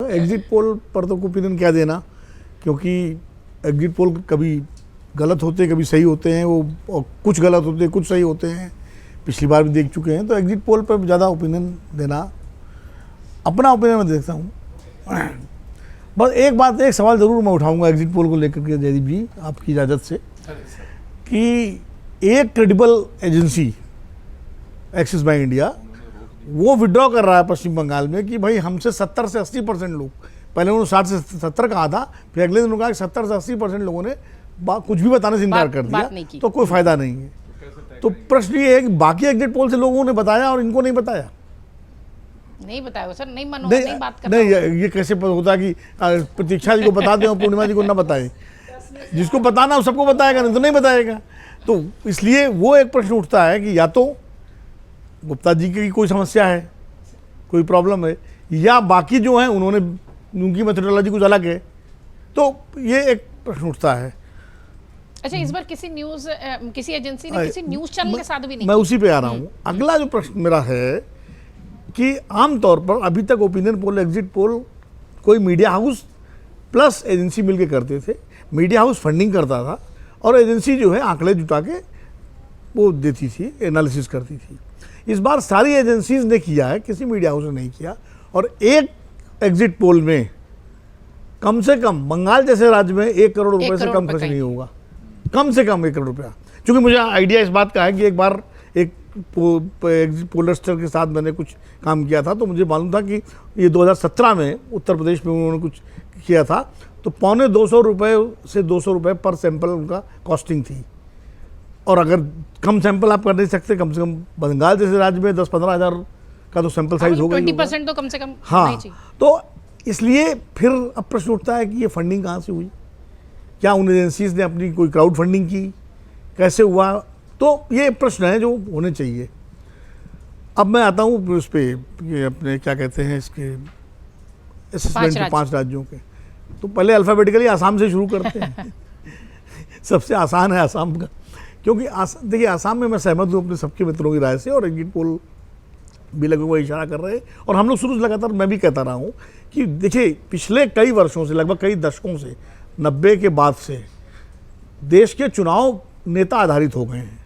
Exit poll पर तो opinion क्या देना, क्योंकि एग्जिट पोल कभी गलत होते हैं, कभी सही होते हैं, वो कुछ गलत होते हैं, कुछ सही होते हैं, पिछली बार भी देख चुके हैं। तो एग्जिट पोल पर ज़्यादा ओपिनियन देना, अपना ओपिनियन मैं देखता हूँ। बस एक सवाल ज़रूर मैं उठाऊंगा एग्जिट पोल को लेकर के जयदीप जी, आपकी इजाज़त से, कि एक credible agency axis bank India वो विड्रॉ कर रहा है पश्चिम बंगाल में कि भाई हमसे 70 से 80% लोग, पहले उन्होंने 60 से 70 कहा था, फिर अगले दिन कहा 70 से 80% लोगों ने कुछ भी बताने से इनकार कर दिया, तो कोई फायदा नहीं है। तो प्रश्न ये है कि बाकी एग्जिट पोल से लोगों ने बताया और इनको नहीं बताया। नहीं बताया सर, नहीं मन नहीं बात करना। नहीं, ये कैसे होता है कि प्रतीक्षा जी को बता दें और पूर्णिमा जी को ना बताए? जिसको बताना हो सबको बताएगा, नहीं तो नहीं बताएगा। तो इसलिए वो एक प्रश्न उठता है कि या तो गुप्ता जी की कोई समस्या है, कोई प्रॉब्लम है, या बाकी जो हैं उन्होंने उनकी मेथोडोलॉजी कुछ अलग है। तो ये एक प्रश्न उठता है। अच्छा, इस बार किसी एजेंसी ने किसी न्यूज़ चैनल के साथ भी नहीं, मैं उसी पे आ रहा हूँ। अगला जो प्रश्न मेरा है कि आमतौर पर अभी तक ओपिनियन पोल, एग्जिट पोल कोई मीडिया हाउस प्लस एजेंसी मिलके करते थे। मीडिया हाउस फंडिंग करता था और एजेंसी जो है आंकड़े जुटा के वो देती थी, एनालिसिस करती थी। इस बार सारी एजेंसीज ने किया है, किसी मीडिया हाउस ने नहीं किया। और एक एग्जिट पोल में कम से कम बंगाल जैसे राज्य में 1 करोड़ रुपए से कम खर्च नहीं होगा, कम से कम 1 करोड़ रुपया। क्योंकि मुझे आइडिया इस बात का है कि एक बार एक पोलस्टर के साथ मैंने कुछ काम किया था, तो मुझे मालूम था कि ये 2017 में उत्तर प्रदेश में उन्होंने कुछ किया था, तो 250 रुपये से 200 रुपये पर सैंपल उनका कॉस्टिंग थी। और अगर कम सैंपल आप कर नहीं सकते, कम से कम बंगाल जैसे राज्य में 10-15 हज़ार का तो सैंपल साइज होगा, 20% तो कम से कम। हाँ, तो इसलिए फिर अब प्रश्न उठता है कि ये फंडिंग कहाँ से हुई? क्या उन एजेंसीज ने अपनी कोई क्राउड फंडिंग की? कैसे हुआ? तो ये प्रश्न है जो होने चाहिए। अब मैं आता हूँ उस पर, ये अपने क्या कहते हैं इसके असेसमेंट 5 राज्यों के। तो पहले अल्फ़ाबेटिकली आसाम से शुरू करते हैं। सबसे आसान है आसाम का, क्योंकि देखिए आसाम में मैं सहमत हूँ अपने सबके मित्रों की राय से, और एग्जिट पोल भी लगभग वो इशारा कर रहे हैं। और हम लोग शुरू से लगातार मैं भी कहता रहा हूँ कि देखिए पिछले कई वर्षों से, लगभग कई दशकों से, 90 के बाद से देश के चुनाव नेता आधारित हो गए हैं।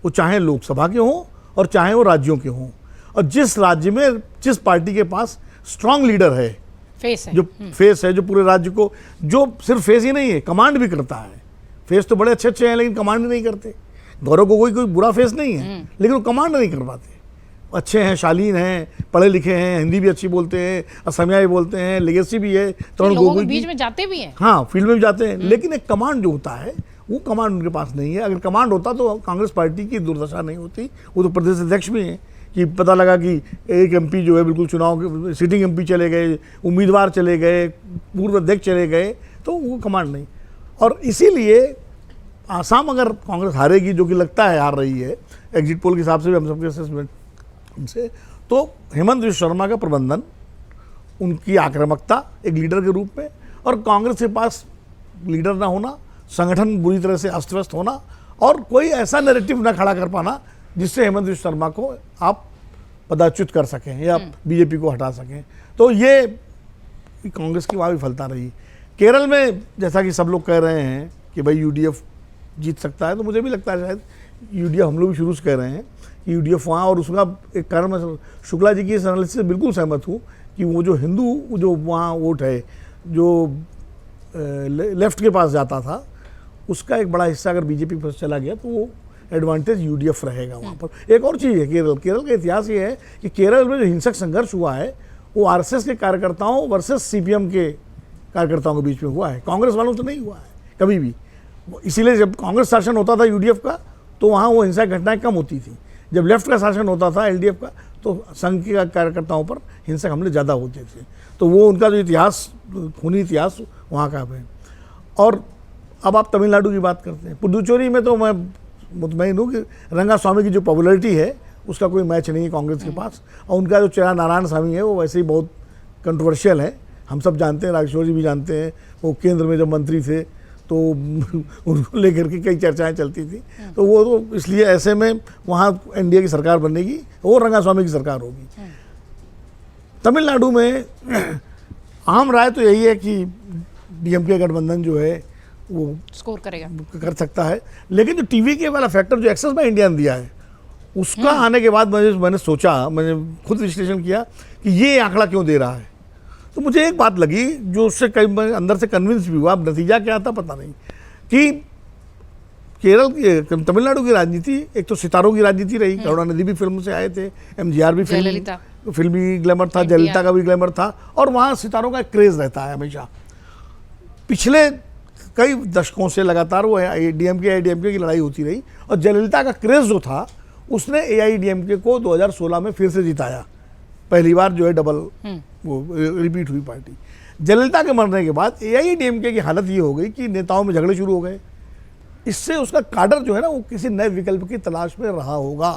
वो चाहे लोकसभा के हों और चाहे वो राज्यों के हों, और जिस राज्य में जिस पार्टी के पास स्ट्रांग लीडर है, फेस है, जो फेस है, जो पूरे राज्य को, जो सिर्फ फेस ही नहीं है, कमांड भी करता है। फेस तो बड़े अच्छे अच्छे हैं लेकिन कमांड नहीं करते। गौरव गोगोई कोई बुरा फेस नहीं है, लेकिन वो कमांड नहीं कर पाते। अच्छे हैं, शालीन हैं, पढ़े लिखे हैं, हिंदी भी अच्छी बोलते हैं, असमिया भी बोलते हैं, लेगेसी भी है, तरुण गोगोई बीच में जाते भी हैं, हाँ फील्ड में भी जाते हैं, लेकिन एक कमांड जो होता है वो कमांड उनके पास नहीं है। अगर कमांड होता तो कांग्रेस पार्टी की दुर्दशा नहीं होती। वो तो प्रदेश अध्यक्ष भी हैं कि पता लगा कि एक एमपी जो है बिल्कुल चुनाव सिटिंग एमपी चले गए, उम्मीदवार चले गए, पूर्व अध्यक्ष चले गए, तो वो कमांड नहीं। और इसीलिए आसाम अगर कांग्रेस हारेगी, जो कि लगता है हार रही है एग्जिट पोल के हिसाब से भी, हम सबके असेसमेंट से, तो हेमंत विश्व शर्मा का प्रबंधन, उनकी आक्रामकता एक लीडर के रूप में, और कांग्रेस के पास लीडर ना होना, संगठन बुरी तरह से अस्त व्यस्त होना, और कोई ऐसा नैरेटिव ना खड़ा कर पाना जिससे हेमंत विश्व शर्मा को आप पदच्युत कर सकें या बीजेपी को हटा सकें। तो ये कांग्रेस की वहाँ विफलता रही। केरल में जैसा कि सब लोग कह रहे हैं कि भाई यूडीएफ जीत सकता है, तो मुझे भी लगता है शायद यूडीएफ, हम लोग भी शुरू से कह रहे हैं कि यूडीएफ वहाँ, और उसका एक कारण मैं शुक्ला जी की इस एनालिसिस से बिल्कुल सहमत हूँ कि वो जो हिंदू जो वहाँ वोट है, जो लेफ्ट के पास जाता था, उसका एक बड़ा हिस्सा अगर बीजेपी पर चला गया तो वो एडवांटेज यूडीएफ रहेगा वहाँ पर। एक और चीज़ है, केरल का इतिहास ये है कि केरल में जो हिंसक संघर्ष हुआ है वो आरएसएस के कार्यकर्ताओं वर्सेस सीपीएम के कार्यकर्ताओं के बीच में हुआ है, कांग्रेस वालों से नहीं हुआ है कभी भी। इसीलिए जब कांग्रेस शासन होता था यूडीएफ का, तो वहाँ वो हिंसक घटनाएं कम होती थी। जब लेफ्ट का शासन होता था एलडीएफ का, तो संघ के कार्यकर्ताओं पर हिंसक हमले ज़्यादा होते थे। तो वो उनका जो इतिहास, खूनी इतिहास वहाँ का है। और अब आप तमिलनाडु की बात करते हैं, पुडुचेरी में तो मैं मुतमईन हूँ कि रंगास्वामी की जो पॉपुलैरिटी है उसका कोई मैच नहीं है कांग्रेस के पास। और उनका जो चेहरा नारायण स्वामी है वो वैसे ही बहुत कंट्रोवर्शियल है, हम सब जानते हैं, राजेश्वर जी भी जानते हैं। वो केंद्र में जब मंत्री थे तो उनको लेकर के कई चर्चाएं चलती थी। तो वो तो इसलिए ऐसे में वहाँ एनडीए की सरकार बनेगी, वो रंगास्वामी की सरकार होगी। तमिलनाडु में आम राय तो यही है कि डीएमके गठबंधन जो है वो स्कोर करेगा। कर सकता है, लेकिन जो टीवी के वाला फैक्टर जो एक्सेस बाय इंडिया ने दिया है उसका आने के बाद मैंने सोचा, मैंने खुद विश्लेषण किया कि ये आंकड़ा क्यों दे रहा है। तो मुझे एक बात लगी जो उससे कई मैं अंदर से कन्विंस भी हुआ, अब नतीजा क्या आता पता नहीं, कि केरल की तमिलनाडु की राजनीति एक तो सितारों की राजनीति रही, करुणानिधि भी फिल्म से आए थे, एमजीआर भी जयललिता। फिल्मी ग्लैमर था, जयललिता का भी ग्लैमर था, और वहाँ सितारों का क्रेज रहता है हमेशा। पिछले कई दशकों से लगातार वो डीएमके AIADMK की लड़ाई होती रही, और जयललिता का क्रेज जो था उसने AIADMK को 2016 में फिर से जिताया। पहली बार जो है डबल वो रिपीट हुई पार्टी। जयललिता के मरने के बाद AIADMK की हालत ये हो गई कि नेताओं में झगड़े शुरू हो गए। इससे उसका काडर जो है ना वो किसी नए विकल्प की तलाश में रहा होगा,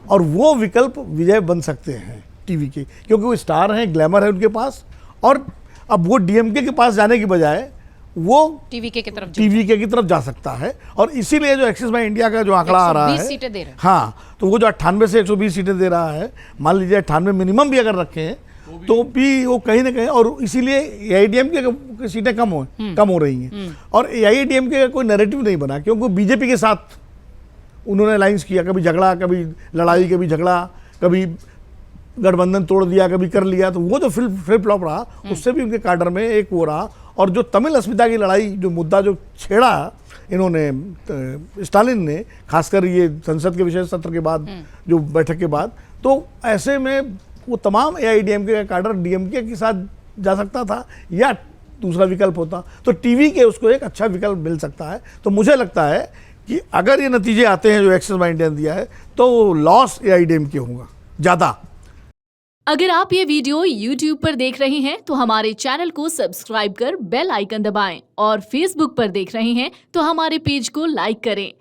और वो विकल्प विजय बन सकते हैं टीवी के, क्योंकि वो स्टार हैं, ग्लैमर है उनके पास, और अब वो डीएमके के पास जाने की बजाय वो टीवीके की तरफ की तरफ जा सकता है। और इसीलिए जो एक्सिस बाय इंडिया का जो आंकड़ा आ रहा है, 120 सीटें दे रहे हैं। हाँ, तो वो जो 98 से 120 सीटें दे रहा है, मान लीजिए 98 मिनिमम भी अगर रखे हैं तो भी वो कहीं ना कहीं, और इसीलिए AIADMK की सीटें कम हो रही हैं। और AIADMK का कोई नैरेटिव नहीं बना, क्योंकि बीजेपी के साथ उन्होंने अलायंस किया, कभी झगड़ा, कभी लड़ाई, कभी झगड़ा, कभी गठबंधन तोड़ दिया, कभी कर लिया, तो वो जो फ्लिप फ्लॉप रहा उससे भी उनके काडर में एक वो रहा। और जो तमिल अस्मिता की लड़ाई, जो मुद्दा जो छेड़ा इन्होंने स्टालिन ने, खासकर ये संसद के विशेष सत्र के बाद, जो बैठक के बाद, तो ऐसे में वो तमाम AIADMK का काडर डीएमके के साथ जा सकता था, या दूसरा विकल्प होता तो टीवी के उसको एक अच्छा विकल्प मिल सकता है। तो मुझे लगता है कि अगर ये नतीजे आते हैं जो एक्सिस बाय इंडिया ने दिया है, तो लॉस AIADMK होगा ज़्यादा। अगर आप ये वीडियो YouTube पर देख रहे हैं तो हमारे चैनल को सब्सक्राइब कर बेल आइकन दबाएं, और Facebook पर देख रहे हैं तो हमारे पेज को लाइक करें।